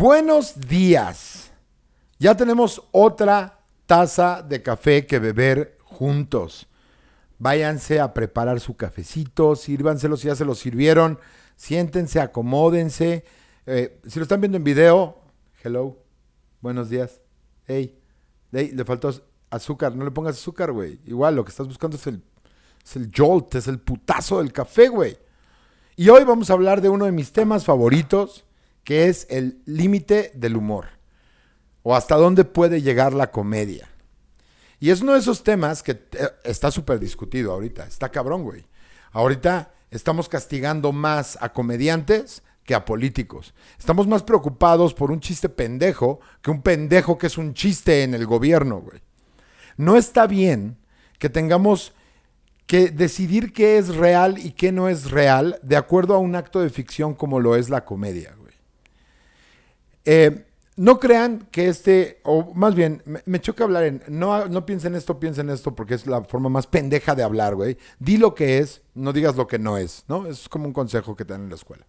Buenos días. Ya tenemos otra taza de café que beber juntos. Váyanse a preparar su cafecito, sírvanselo si ya se lo sirvieron, siéntense, acomódense. Si lo están viendo en video, hello, buenos días. Hey, le faltó azúcar, no le pongas azúcar, güey. Igual lo que estás buscando es el jolt, es el putazo del café, güey. Y hoy vamos a hablar de uno de mis temas favoritos, que es el límite del humor, o hasta dónde puede llegar la comedia. Y es uno de esos temas que está súper discutido ahorita, está cabrón, güey. Ahorita estamos castigando más a comediantes que a políticos. Estamos más preocupados por un chiste pendejo que un pendejo que es un chiste en el gobierno, güey. No está bien que tengamos que decidir qué es real y qué no es real de acuerdo a un acto de ficción como lo es la comedia, güey. No crean que o más bien, me choca hablar no piensen esto, porque es la forma más pendeja de hablar, güey. Di lo que es, no digas lo que no es, ¿no? Es como un consejo que te dan en la escuela.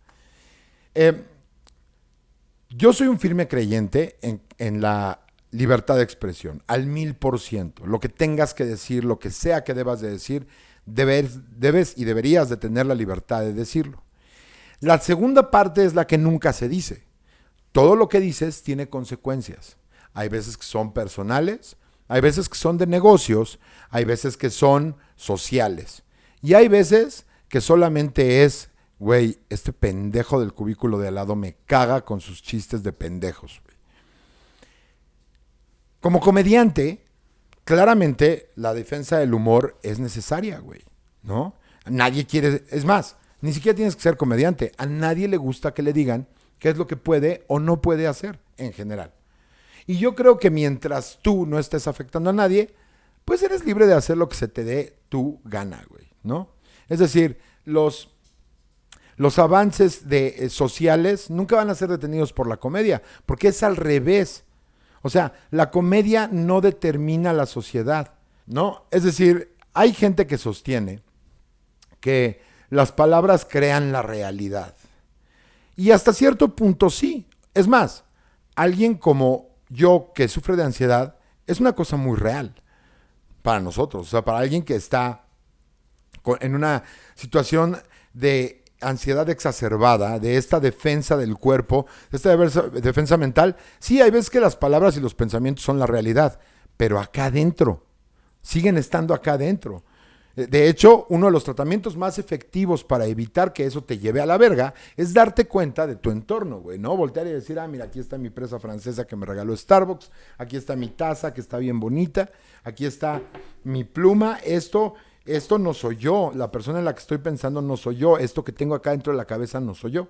Yo soy un firme creyente en la libertad de expresión, al 1000%. Lo que tengas que decir, lo que sea que debas de decir, debes y deberías de tener la libertad de decirlo. La segunda parte es la que nunca se dice. Todo lo que dices tiene consecuencias. Hay veces que son personales, hay veces que son de negocios, hay veces que son sociales. Y hay veces que solamente es, güey, este pendejo del cubículo de al lado me caga con sus chistes de pendejos, güey. Como comediante, claramente la defensa del humor es necesaria, güey, ¿no? Nadie quiere, es más, ni siquiera tienes que ser comediante. A nadie le gusta que le digan qué es lo que puede o no puede hacer en general. Y yo creo que mientras tú no estés afectando a nadie, pues eres libre de hacer lo que se te dé tu gana, güey, ¿no? Es decir, los avances sociales nunca van a ser detenidos por la comedia, porque es al revés. O sea, la comedia no determina la sociedad, ¿no? Es decir, hay gente que sostiene que las palabras crean la realidad. Y hasta cierto punto sí. Es más, alguien como yo que sufre de ansiedad es una cosa muy real para nosotros. O sea, para alguien que está en una situación de ansiedad exacerbada, de esta defensa del cuerpo, de esta defensa mental, sí, hay veces que las palabras y los pensamientos son la realidad, pero acá adentro, siguen estando acá adentro. De hecho, uno de los tratamientos más efectivos para evitar que eso te lleve a la verga es darte cuenta de tu entorno, güey, ¿no? Voltear y decir, mira, aquí está mi presa francesa que me regaló Starbucks, aquí está mi taza que está bien bonita, aquí está mi pluma, esto no soy yo, la persona en la que estoy pensando no soy yo, esto que tengo acá dentro de la cabeza no soy yo.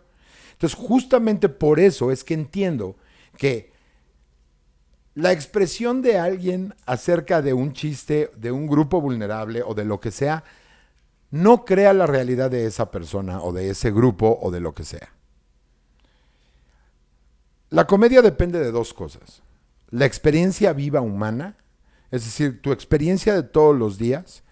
Entonces, justamente por eso es que entiendo que la expresión de alguien acerca de un chiste, de un grupo vulnerable o de lo que sea, no crea la realidad de esa persona o de ese grupo o de lo que sea. La comedia depende de dos cosas. La experiencia viva humana, es decir, tu experiencia de todos los días,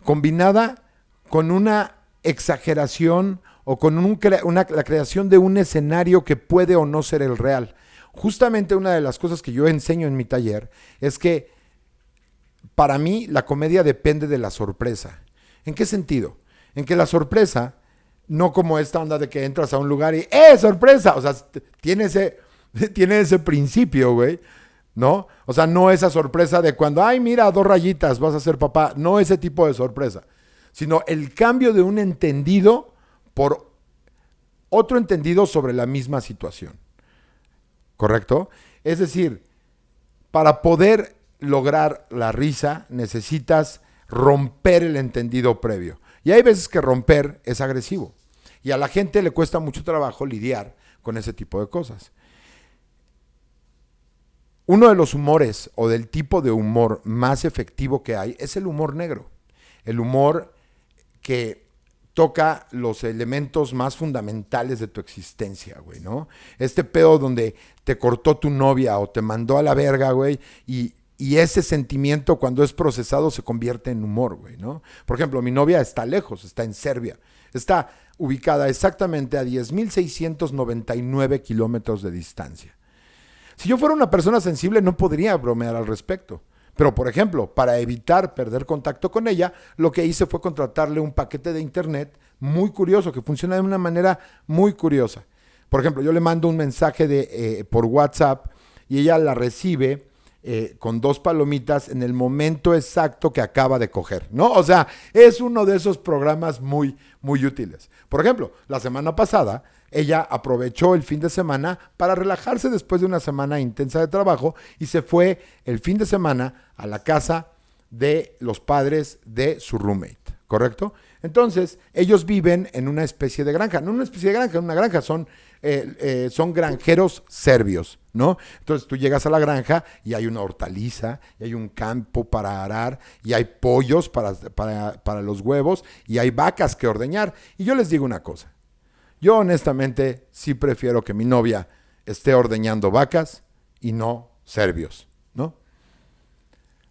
combinada con una exageración o con la creación de un escenario que puede o no ser el real. Justamente una de las cosas que yo enseño en mi taller es que para mí la comedia depende de la sorpresa. ¿En qué sentido? En que la sorpresa, no como esta onda de que entras a un lugar y ¡sorpresa! O sea, tiene ese principio, güey, ¿no? O sea, no esa sorpresa de cuando, mira, 2 rayitas, vas a ser papá. No ese tipo de sorpresa, sino el cambio de un entendido por otro entendido sobre la misma situación. ¿Correcto? Es decir, para poder lograr la risa necesitas romper el entendido previo. Y hay veces que romper es agresivo. Y a la gente le cuesta mucho trabajo lidiar con ese tipo de cosas. Uno de los humores o del tipo de humor más efectivo que hay es el humor negro. El humor que toca los elementos más fundamentales de tu existencia, güey, ¿no? Este pedo donde te cortó tu novia o te mandó a la verga, güey, y y ese sentimiento cuando es procesado se convierte en humor, güey, ¿no? Por ejemplo, mi novia está lejos, está en Serbia. Está ubicada exactamente a 10,699 kilómetros de distancia. Si yo fuera una persona sensible no podría bromear al respecto. Pero, por ejemplo, para evitar perder contacto con ella, lo que hice fue contratarle un paquete de internet muy curioso, que funciona de una manera muy curiosa. Por ejemplo, yo le mando un mensaje por WhatsApp y ella la recibe con 2 palomitas en el momento exacto que acaba de coger, ¿no? O sea, es uno de esos programas muy, muy útiles. Por ejemplo, la semana pasada, ella aprovechó el fin de semana para relajarse después de una semana intensa de trabajo y se fue el fin de semana a la casa de los padres de su roommate, ¿correcto? Entonces, ellos viven en una especie de granja, no una especie de granja, una granja, son granjeros serbios, ¿no? Entonces tú llegas a la granja y hay una hortaliza, y hay un campo para arar, y hay pollos para los huevos, y hay vacas que ordeñar. Y yo les digo una cosa, yo honestamente sí prefiero que mi novia esté ordeñando vacas y no serbios, ¿no?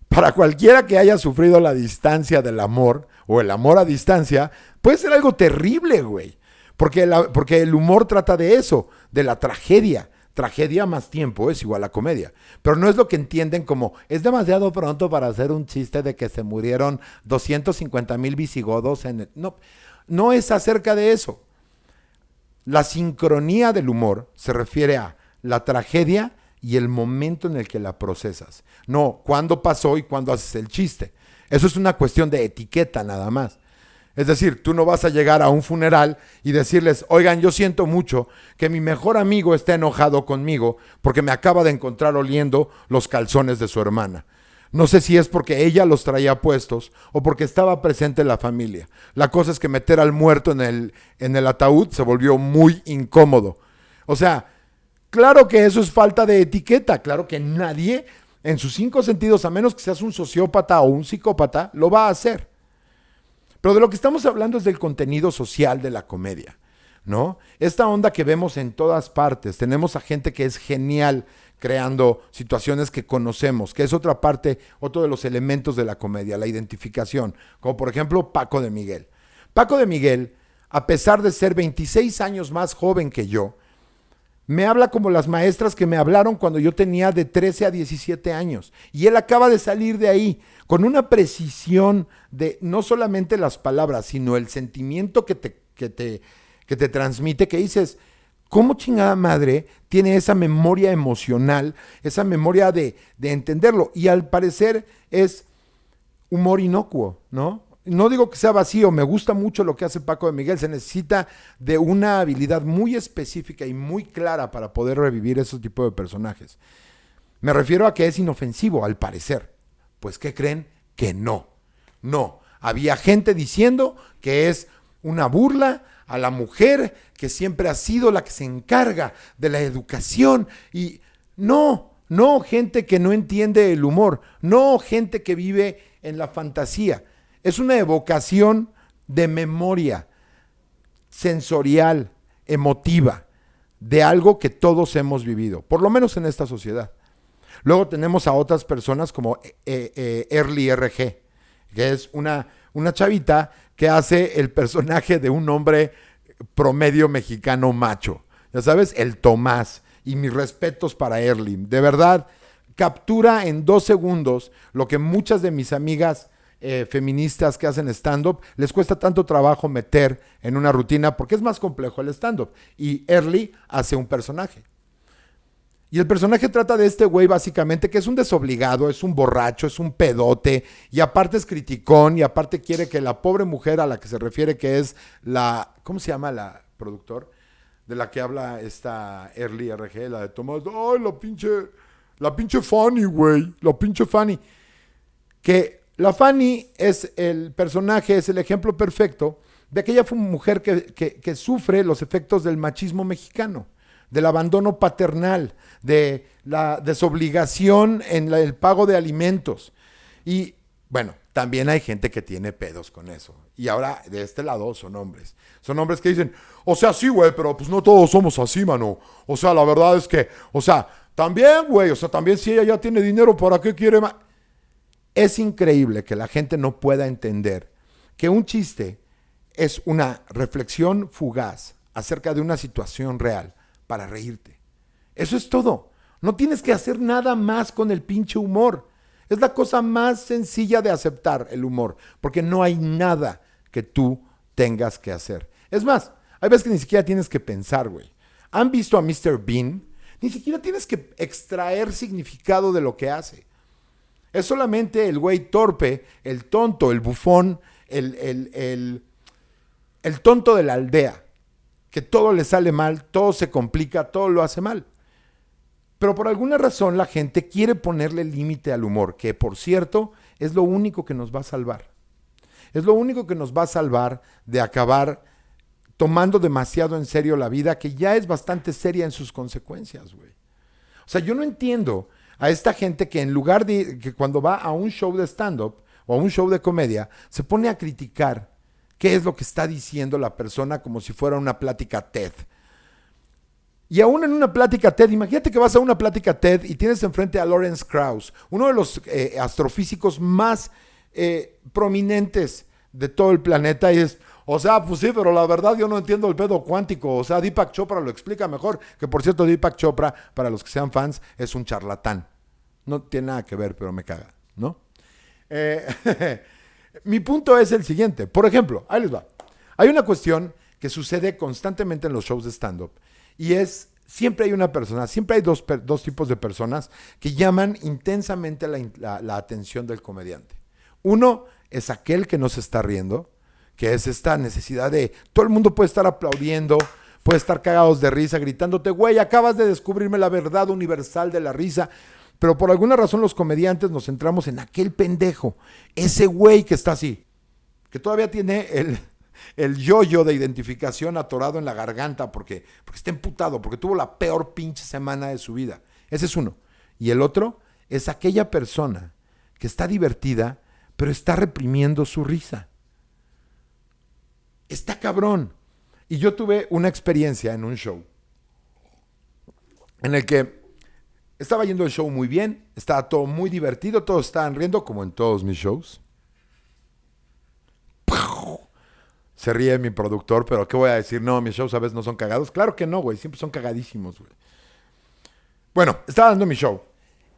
Para cualquiera que haya sufrido la distancia del amor, o el amor a distancia, puede ser algo terrible, güey. Porque el humor trata de eso, de la tragedia. Tragedia más tiempo es igual a comedia. Pero no es lo que entienden como, es demasiado pronto para hacer un chiste de que se murieron 250,000 visigodos en el... No, no es acerca de eso. La sincronía del humor se refiere a la tragedia y el momento en el que la procesas. No, cuándo pasó y cuándo haces el chiste. Eso es una cuestión de etiqueta nada más. Es decir, tú no vas a llegar a un funeral y decirles, oigan, yo siento mucho que mi mejor amigo está enojado conmigo porque me acaba de encontrar oliendo los calzones de su hermana. No sé si es porque ella los traía puestos o porque estaba presente en la familia. La cosa es que meter al muerto en el ataúd se volvió muy incómodo. O sea, claro que eso es falta de etiqueta. Claro que nadie, en sus 5 sentidos, a menos que seas un sociópata o un psicópata, lo va a hacer. Pero de lo que estamos hablando es del contenido social de la comedia, ¿no? Esta onda que vemos en todas partes. Tenemos a gente que es genial creando situaciones que conocemos, que es otra parte, otro de los elementos de la comedia, la identificación. Como por ejemplo Paco de Miguel. Paco de Miguel, a pesar de ser 26 años más joven que yo, me habla como las maestras que me hablaron cuando yo tenía de 13 a 17 años. Y él acaba de salir de ahí con una precisión de no solamente las palabras, sino el sentimiento que te transmite, que dices, ¿cómo chingada madre tiene esa memoria emocional, esa memoria de entenderlo? Y al parecer es humor inocuo, ¿no? No digo que sea vacío, me gusta mucho lo que hace Paco de Miguel, se necesita de una habilidad muy específica y muy clara para poder revivir ese tipo de personajes. Me refiero a que es inofensivo, al parecer. Pues, ¿qué creen? Que no. No. Había gente diciendo que es una burla a la mujer que siempre ha sido la que se encarga de la educación. Y no, gente que no entiende el humor, no gente que vive en la fantasía. Es una evocación de memoria sensorial, emotiva, de algo que todos hemos vivido, por lo menos en esta sociedad. Luego tenemos a otras personas como Early RG, que es una chavita que hace el personaje de un hombre promedio mexicano macho. Ya sabes, el Tomás. Y mis respetos para Early. De verdad, captura en 2 segundos lo que muchas de mis amigas feministas que hacen stand-up les cuesta tanto trabajo meter en una rutina porque es más complejo el stand-up. Y Early hace un personaje. Y el personaje trata de este güey básicamente que es un desobligado, es un borracho, es un pedote y aparte es criticón y aparte quiere que la pobre mujer a la que se refiere que es la... ¿Cómo se llama la productor? De la que habla esta Early RG, la de Tomás. ¡Ay, la pinche Fanny, güey! La pinche Fanny. Que la Fanny es el personaje, es el ejemplo perfecto de aquella mujer que sufre los efectos del machismo mexicano, del abandono paternal, de la desobligación en el pago de alimentos. Y bueno, también hay gente que tiene pedos con eso. Y ahora de este lado son hombres. Son hombres que dicen, o sea, sí, güey, pero pues no todos somos así, mano. O sea, la verdad es que, o sea, También, güey, o sea, también si ella ya tiene dinero, ¿para qué quiere más? Es increíble que la gente no pueda entender que un chiste es una reflexión fugaz acerca de una situación real para reírte. Eso es todo. No tienes que hacer nada más con el pinche humor. Es la cosa más sencilla de aceptar el humor, porque no hay nada que tú tengas que hacer. Es más, hay veces que ni siquiera tienes que pensar, güey. ¿Han visto a Mr. Bean? Ni siquiera tienes que extraer significado de lo que hace. Es solamente el güey torpe, el tonto, el bufón, el tonto de la aldea, que todo le sale mal, todo se complica, todo lo hace mal. Pero por alguna razón la gente quiere ponerle límite al humor, que por cierto es lo único que nos va a salvar. Es lo único que nos va a salvar de acabar tomando demasiado en serio la vida, que ya es bastante seria en sus consecuencias, güey. O sea, yo no entiendo a esta gente que en lugar de que cuando va a un show de stand-up o a un show de comedia, se pone a criticar qué es lo que está diciendo la persona como si fuera una plática TED. Y aún en una plática TED, imagínate que vas a una plática TED y tienes enfrente a Lawrence Krauss, uno de los astrofísicos más prominentes de todo el planeta, y es, o sea, pues sí, pero la verdad yo no entiendo el pedo cuántico, o sea, Deepak Chopra lo explica mejor, que por cierto Deepak Chopra, para los que sean fans, es un charlatán. No tiene nada que ver, pero me caga, ¿no? Mi punto es el siguiente, por ejemplo, ahí les va. Hay una cuestión que sucede constantemente en los shows de stand-up, y es, siempre hay una persona, siempre hay dos tipos de personas que llaman intensamente la atención del comediante. Uno es aquel que no se está riendo, que es esta necesidad de, todo el mundo puede estar aplaudiendo, puede estar cagados de risa, gritándote, güey, acabas de descubrirme la verdad universal de la risa. Pero por alguna razón los comediantes nos centramos en aquel pendejo, ese güey que está así, que todavía tiene el yo-yo de identificación atorado en la garganta porque está emputado, porque tuvo la peor pinche semana de su vida. Ese es uno. Y el otro es aquella persona que está divertida, pero está reprimiendo su risa. Está cabrón. Y yo tuve una experiencia en un show en el que estaba yendo el show muy bien, estaba todo muy divertido, todos estaban riendo, como en todos mis shows. Se ríe mi productor, pero ¿qué voy a decir? No, mis shows a veces no son cagados. Claro que no, güey, siempre son cagadísimos, güey. Bueno, estaba dando mi show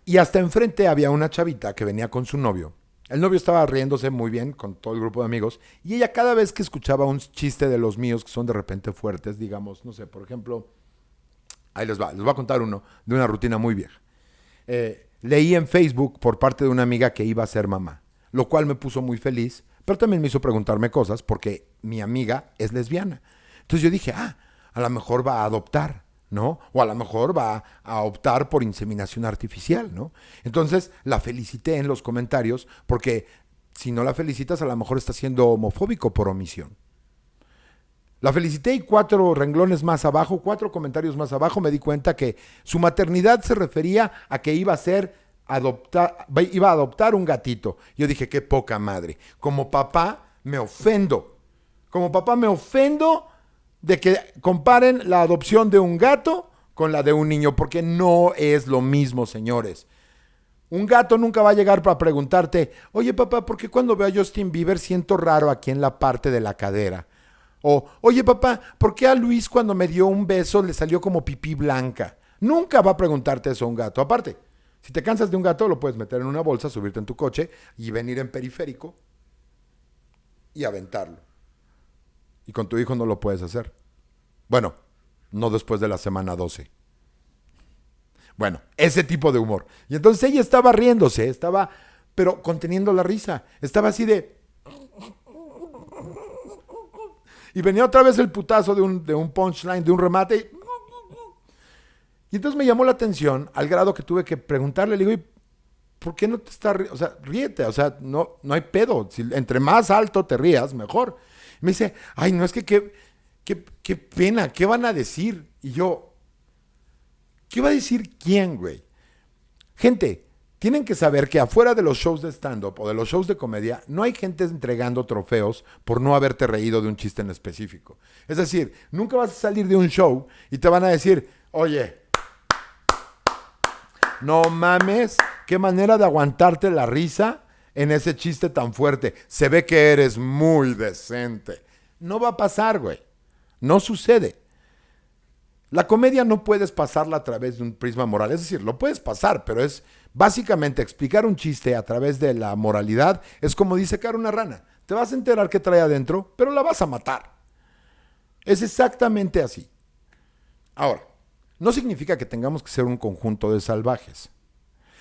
y hasta enfrente había una chavita que venía con su novio. El novio estaba riéndose muy bien con todo el grupo de amigos y ella cada vez que escuchaba un chiste de los míos que son de repente fuertes, digamos, no sé, por ejemplo, ahí les voy a contar uno de una rutina muy vieja. Leí en Facebook por parte de una amiga que iba a ser mamá, lo cual me puso muy feliz, pero también me hizo preguntarme cosas porque mi amiga es lesbiana. Entonces yo dije, a lo mejor va a adoptar, ¿no? O a lo mejor va a optar por inseminación artificial, ¿no? Entonces la felicité en los comentarios porque si no la felicitas a lo mejor está siendo homofóbico por omisión. La felicité y 4 renglones más abajo, 4 comentarios más abajo, me di cuenta que su maternidad se refería a que iba a adoptar un gatito. Yo dije, qué poca madre. Como papá me ofendo. Como papá me ofendo de que comparen la adopción de un gato con la de un niño, porque no es lo mismo, señores. Un gato nunca va a llegar para preguntarte, oye papá, ¿por qué cuando veo a Justin Bieber siento raro aquí en la parte de la cadera? O, oye papá, ¿por qué a Luis cuando me dio un beso le salió como pipí blanca? Nunca va a preguntarte eso a un gato. Aparte, si te cansas de un gato, lo puedes meter en una bolsa, subirte en tu coche y venir en periférico y aventarlo. Y con tu hijo no lo puedes hacer. Bueno, no después de la semana 12. Bueno, ese tipo de humor. Y entonces ella estaba riéndose, pero conteniendo la risa. Estaba así de... Y venía otra vez el putazo de un punchline, de un remate. Y entonces me llamó la atención al grado que tuve que preguntarle, le digo, ¿por qué no te estás riendo? O sea, ríete, o sea, no hay pedo. Si entre más alto te rías, mejor. Y me dice, ay, no, es que qué pena, ¿qué van a decir? Y yo, ¿qué va a decir quién, güey? Gente, tienen que saber que afuera de los shows de stand-up o de los shows de comedia, no hay gente entregando trofeos por no haberte reído de un chiste en específico. Es decir, nunca vas a salir de un show y te van a decir, oye, No mames, qué manera de aguantarte la risa en ese chiste tan fuerte. Se ve que eres muy decente. No va a pasar, güey. No sucede. La comedia no puedes pasarla a través de un prisma moral. Es decir, lo puedes pasar, pero es básicamente explicar un chiste a través de la moralidad. Es como disecar una rana. Te vas a enterar qué trae adentro, pero la vas a matar. Es exactamente así. Ahora, no significa que tengamos que ser un conjunto de salvajes.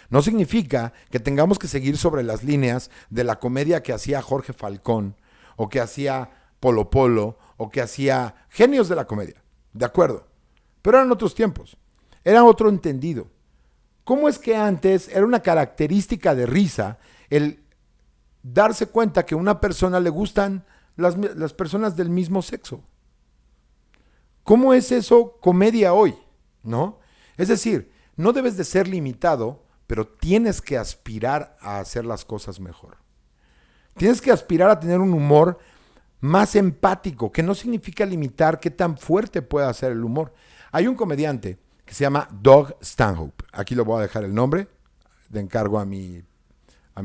No significa que tengamos que seguir sobre las líneas de la comedia que hacía Jorge Falcón, o que hacía Polo Polo, o que hacía genios de la comedia. De acuerdo. Pero eran otros tiempos. Era otro entendido. ¿Cómo es que antes era una característica de risa el darse cuenta que a una persona le gustan las personas del mismo sexo? ¿Cómo es eso comedia hoy? ¿No? Es decir, no debes de ser limitado, pero tienes que aspirar a hacer las cosas mejor. Tienes que aspirar a tener un humor más empático, que no significa limitar qué tan fuerte pueda ser el humor. Hay un comediante que se llama Doug Stanhope. Aquí lo voy a dejar el nombre, de encargo a mi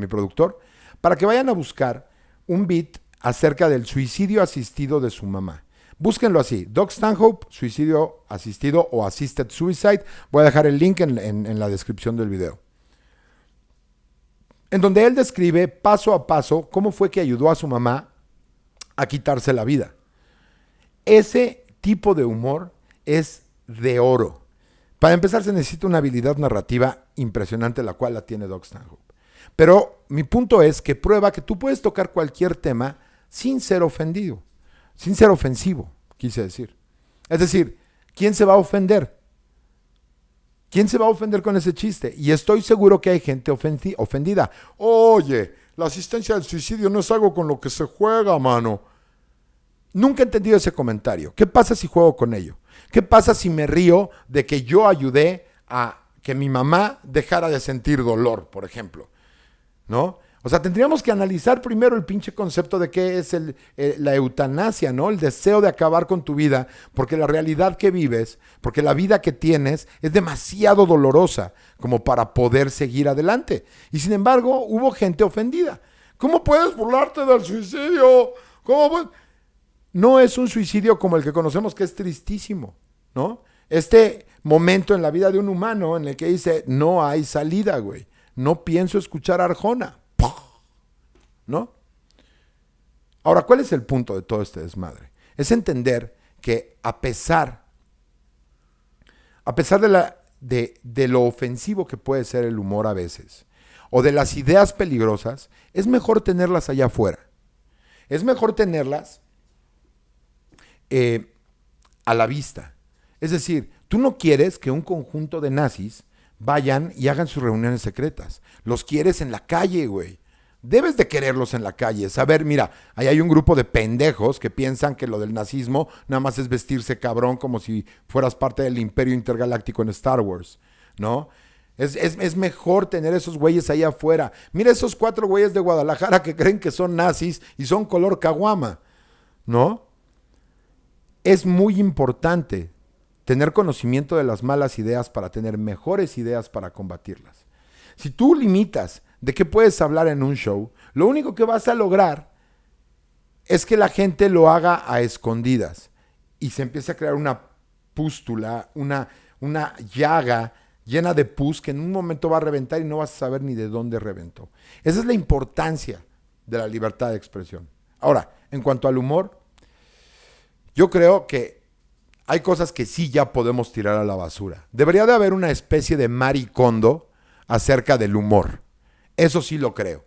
productor, para que vayan a buscar un beat acerca del suicidio asistido de su mamá. Búsquenlo así, Doug Stanhope, suicidio asistido o assisted suicide. Voy a dejar el link en la descripción del video. En donde él describe paso a paso cómo fue que ayudó a su mamá a quitarse la vida. Ese tipo de humor es de oro. Para empezar se necesita una habilidad narrativa impresionante, la cual la tiene Doug Stanhope. Pero mi punto es que prueba que tú puedes tocar cualquier tema sin ser ofendido, sin ser ofensivo, quise decir. Es decir, ¿quién se va a ofender? ¿Quién se va a ofender con ese chiste? Y estoy seguro que hay gente ofendida. Oye, la asistencia al suicidio no es algo con lo que se juega, mano. Nunca he entendido ese comentario. ¿Qué pasa si juego con ello? ¿Qué pasa si me río de que yo ayudé a que mi mamá dejara de sentir dolor, por ejemplo? ¿No? O sea, tendríamos que analizar primero el pinche concepto de qué es la eutanasia, ¿no? El deseo de acabar con tu vida, porque la realidad que vives, porque la vida que tienes es demasiado dolorosa como para poder seguir adelante. Y sin embargo, hubo gente ofendida. ¿Cómo puedes burlarte del suicidio? ¿Cómo? No es un suicidio como el que conocemos, que es tristísimo, ¿no? Este momento en la vida de un humano en el que dice, no hay salida, güey. No pienso escuchar a Arjona, ¿no? Ahora, ¿cuál es el punto de todo este desmadre? Es entender que a pesar de lo ofensivo que puede ser el humor a veces, o de las ideas peligrosas, es mejor tenerlas allá afuera. Es mejor tenerlas a la vista. Es decir, tú no quieres que un conjunto de nazis vayan y hagan sus reuniones secretas. Los quieres en la calle, güey. Debes de quererlos en la calle. Saber, mira, ahí hay un grupo de pendejos que piensan que lo del nazismo nada más es vestirse cabrón como si fueras parte del Imperio Intergaláctico en Star Wars, ¿no? Es mejor tener esos güeyes ahí afuera. Mira esos 4 güeyes de Guadalajara que creen que son nazis y son color caguama, ¿no? Es muy importante tener conocimiento de las malas ideas para tener mejores ideas para combatirlas. Si tú limitas de qué puedes hablar en un show, lo único que vas a lograr es que la gente lo haga a escondidas y se empieza a crear una pústula, una llaga llena de pus que en un momento va a reventar y no vas a saber ni de dónde reventó. Esa es la importancia de la libertad de expresión. Ahora, en cuanto al humor, yo creo que hay cosas que sí ya podemos tirar a la basura. Debería de haber una especie de maricondo acerca del humor. Eso sí lo creo.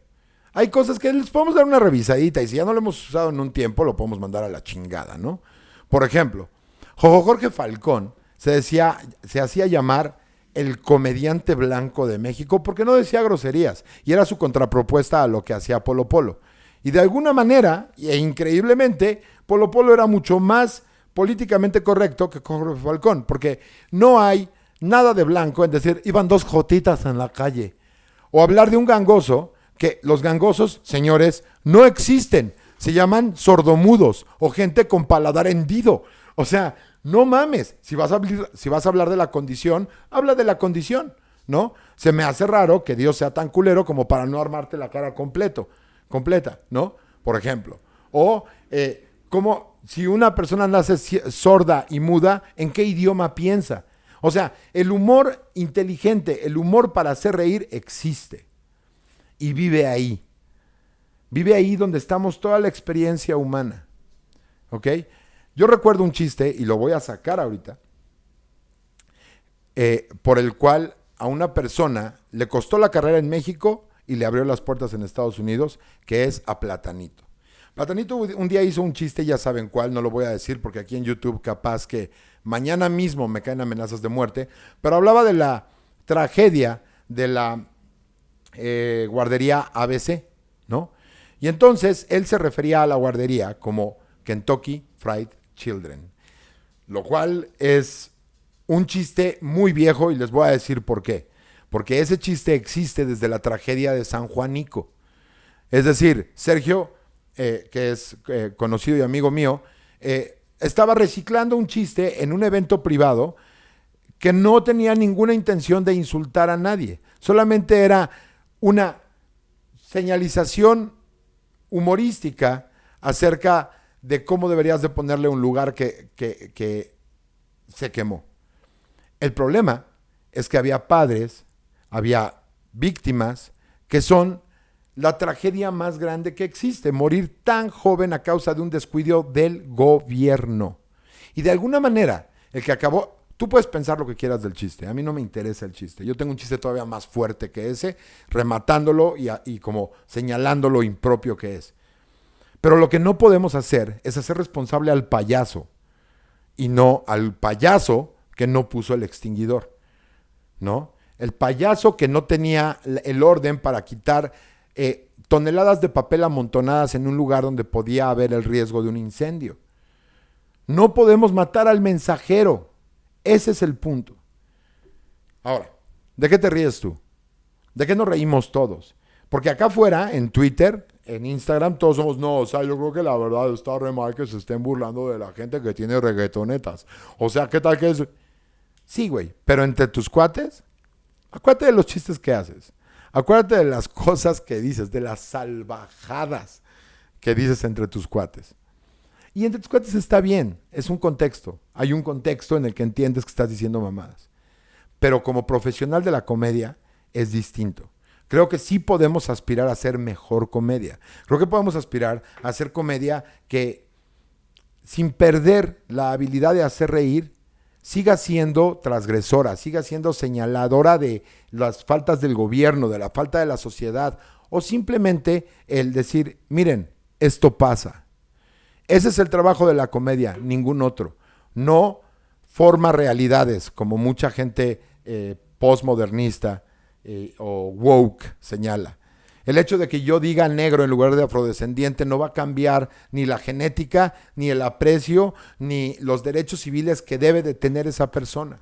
Hay cosas que les podemos dar una revisadita y si ya no lo hemos usado en un tiempo, lo podemos mandar a la chingada, ¿no? Por ejemplo, Jorge Falcón se hacía llamar el comediante blanco de México porque no decía groserías y era su contrapropuesta a lo que hacía Polo Polo. Y de alguna manera, e increíblemente, Polo Polo era mucho más políticamente correcto que Jorge Falcón, porque no hay nada de blanco en decir, iban 2 jotitas en la calle. O hablar de un gangoso, que los gangosos, señores, no existen. Se llaman sordomudos o gente con paladar hendido. O sea, no mames. Si vas a hablar de la condición, habla de la condición, ¿no? Se me hace raro que Dios sea tan culero como para no armarte la cara completa, ¿no? Por ejemplo. O como si una persona nace sorda y muda, ¿en qué idioma piensa? O sea, el humor inteligente, el humor para hacer reír existe. Y vive ahí. Vive ahí donde estamos toda la experiencia humana. ¿Ok? Yo recuerdo un chiste, y lo voy a sacar ahorita, por el cual a una persona le costó la carrera en México y le abrió las puertas en Estados Unidos, que es a Platanito. Platanito un día hizo un chiste, ya saben cuál, no lo voy a decir porque aquí en YouTube capaz que mañana mismo me caen amenazas de muerte, pero hablaba de la tragedia de la guardería ABC, ¿no? Y entonces él se refería a la guardería como Kentucky Fried Children, lo cual es un chiste muy viejo y les voy a decir por qué. Porque ese chiste existe desde la tragedia de San Juanico. Es decir, Sergio, que es conocido y amigo mío, estaba reciclando un chiste en un evento privado que no tenía ninguna intención de insultar a nadie. Solamente era una señalización humorística acerca de cómo deberías de ponerle un lugar que se quemó. El problema es que había padres, había víctimas, que son la tragedia más grande que existe, morir tan joven a causa de un descuido del gobierno. Y de alguna manera, el que acabó, tú puedes pensar lo que quieras del chiste, a mí no me interesa el chiste, yo tengo un chiste todavía más fuerte que ese, rematándolo y como señalando lo impropio que es. Pero lo que no podemos hacer es hacer responsable al payaso y no al payaso que no puso el extinguidor, ¿no? El payaso que no tenía el orden para quitar toneladas de papel amontonadas en un lugar donde podía haber el riesgo de un incendio. No podemos matar al mensajero. Ese es el punto. Ahora, ¿de qué te ríes tú? ¿De qué nos reímos todos? Porque acá afuera, en Twitter, en Instagram, todos somos, no, o sea, yo creo que la verdad está re mal que se estén burlando de la gente que tiene reggaetonetas. O sea, ¿qué tal que es? Sí, güey, pero entre tus cuates, acuérdate de los chistes que haces. Acuérdate de las cosas que dices, de las salvajadas que dices entre tus cuates. Y entre tus cuates está bien, es un contexto. Hay un contexto en el que entiendes que estás diciendo mamadas. Pero como profesional de la comedia es distinto. Creo que sí podemos aspirar a hacer mejor comedia. Creo que podemos aspirar a hacer comedia que, sin perder la habilidad de hacer reír, siga siendo transgresora, siga siendo señaladora de las faltas del gobierno, de la falta de la sociedad, o simplemente el decir, miren, esto pasa. Ese es el trabajo de la comedia, ningún otro. No forma realidades, como mucha gente postmodernista o woke señala. El hecho de que yo diga negro en lugar de afrodescendiente no va a cambiar ni la genética, ni el aprecio, ni los derechos civiles que debe de tener esa persona.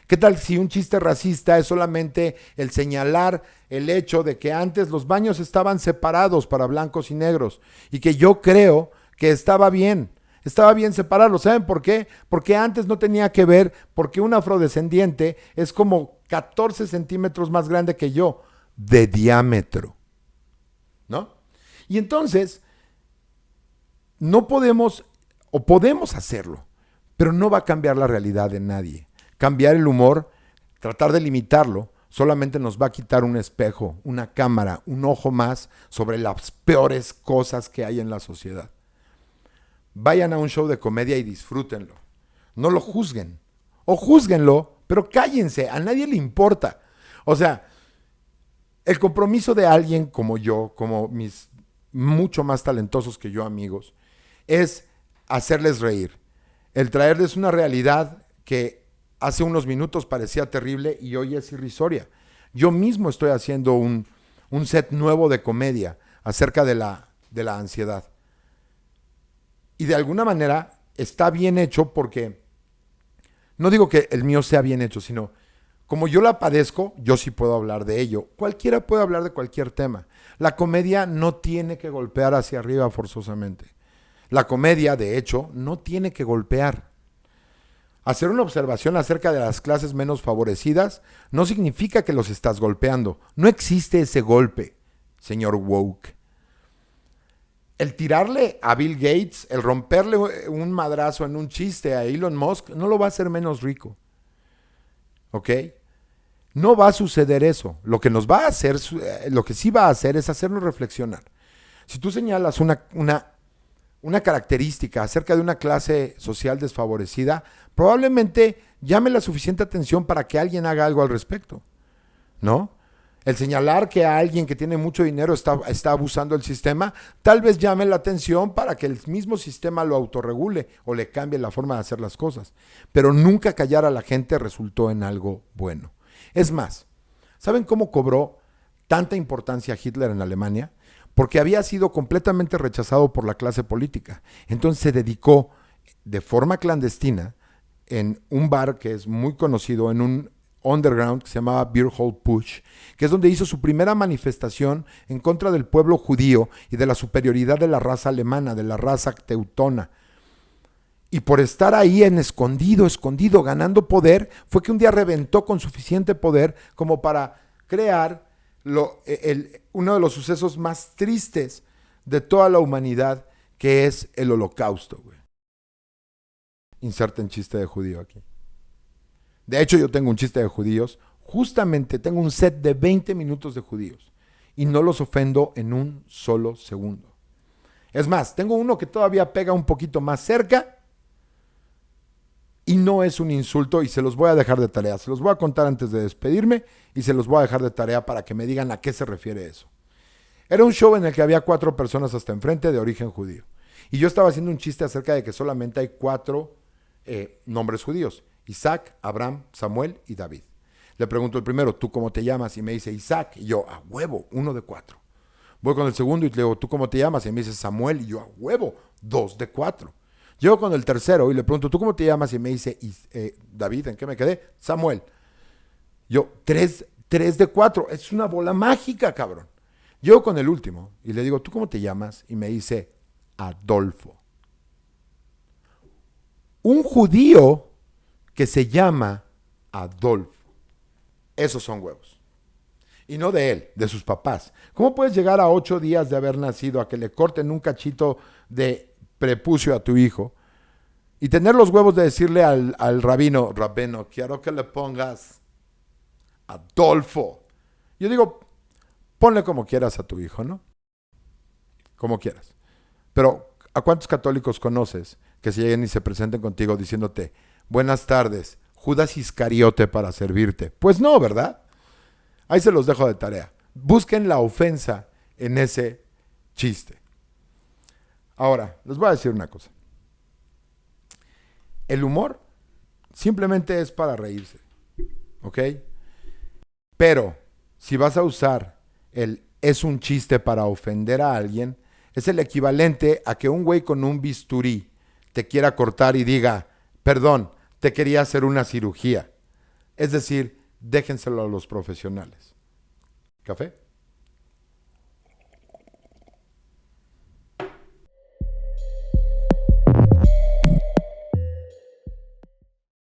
¿Qué tal si un chiste racista es solamente el señalar el hecho de que antes los baños estaban separados para blancos y negros y que yo creo que estaba bien separarlos? ¿Saben por qué? Porque antes no tenía que ver, porque un afrodescendiente es como 14 centímetros más grande que yo, de diámetro, ¿no? Y entonces, no podemos, o podemos hacerlo, pero no va a cambiar la realidad de nadie. Cambiar el humor, tratar de limitarlo, solamente nos va a quitar un espejo, una cámara, un ojo más sobre las peores cosas que hay en la sociedad. Vayan a un show de comedia y disfrútenlo. No lo juzguen. O júzguenlo, pero cállense, a nadie le importa. O sea, el compromiso de alguien como yo, como mis mucho más talentosos que yo amigos, es hacerles reír. El traerles una realidad que hace unos minutos parecía terrible y hoy es irrisoria. Yo mismo estoy haciendo un set nuevo de comedia acerca de la ansiedad. Y de alguna manera está bien hecho porque, no digo que el mío sea bien hecho, sino como yo la padezco, yo sí puedo hablar de ello. Cualquiera puede hablar de cualquier tema. La comedia no tiene que golpear hacia arriba forzosamente. La comedia, de hecho, no tiene que golpear. Hacer una observación acerca de las clases menos favorecidas no significa que los estás golpeando. No existe ese golpe, señor woke. El tirarle a Bill Gates, el romperle un madrazo en un chiste a Elon Musk, no lo va a hacer menos rico. ¿Ok? No va a suceder eso. Lo que nos va a hacer, lo que sí va a hacer es hacernos reflexionar. Si tú señalas una característica acerca de una clase social desfavorecida, probablemente llame la suficiente atención para que alguien haga algo al respecto, ¿no? El señalar que a alguien que tiene mucho dinero está abusando del sistema, tal vez llame la atención para que el mismo sistema lo autorregule o le cambie la forma de hacer las cosas. Pero nunca callar a la gente resultó en algo bueno. Es más, ¿saben cómo cobró tanta importancia Hitler en Alemania? Porque había sido completamente rechazado por la clase política. Entonces se dedicó de forma clandestina en un bar que es muy conocido, en un underground que se llamaba Beer Hall Push, que es donde hizo su primera manifestación en contra del pueblo judío y de la superioridad de la raza alemana, de la raza teutona. Y por estar ahí en escondido, ganando poder, fue que un día reventó con suficiente poder como para crear uno de los sucesos más tristes de toda la humanidad, que es el Holocausto, güey. Inserten chiste de judío aquí. De hecho, yo tengo un chiste de judíos. Justamente tengo un set de 20 minutos de judíos. Y no los ofendo en un solo segundo. Es más, tengo uno que todavía pega un poquito más cerca. Y no es un insulto y se los voy a dejar de tarea. Se los voy a contar antes de despedirme y se los voy a dejar de tarea para que me digan a qué se refiere eso. Era un show en el que había 4 personas hasta enfrente de origen judío. Y yo estaba haciendo un chiste acerca de que solamente hay 4 nombres judíos. Isaac, Abraham, Samuel y David. Le pregunto el primero, ¿tú cómo te llamas? Y me dice Isaac. Y yo, a huevo, 1 de 4. Voy con el segundo y le digo, ¿tú cómo te llamas? Y me dice Samuel. Y yo, a huevo, 2 de 4. Llego con el tercero y le pregunto, ¿tú cómo te llamas? Y me dice David. ¿En qué me quedé? Samuel. Yo, 3 de 4. Es una bola mágica, cabrón. Llego con el último y le digo, ¿tú cómo te llamas? Y me dice Adolfo. Un judío que se llama Adolfo. Esos son huevos. Y no de él, de sus papás. ¿Cómo puedes llegar a 8 días de haber nacido a que le corten un cachito de prepucio a tu hijo y tener los huevos de decirle al rabino, quiero que le pongas Adolfo? Yo digo, ponle como quieras a tu hijo, ¿no? Como quieras. Pero, ¿a cuántos católicos conoces que se lleguen y se presenten contigo diciéndote, buenas tardes, Judas Iscariote para servirte? Pues no, ¿verdad? Ahí se los dejo de tarea. Busquen la ofensa en ese chiste. Ahora, les voy a decir una cosa. El humor simplemente es para reírse, ¿ok? Pero si vas a usar es un chiste para ofender a alguien, es el equivalente a que un güey con un bisturí te quiera cortar y diga, perdón, te quería hacer una cirugía. Es decir, déjenselo a los profesionales. ¿Café?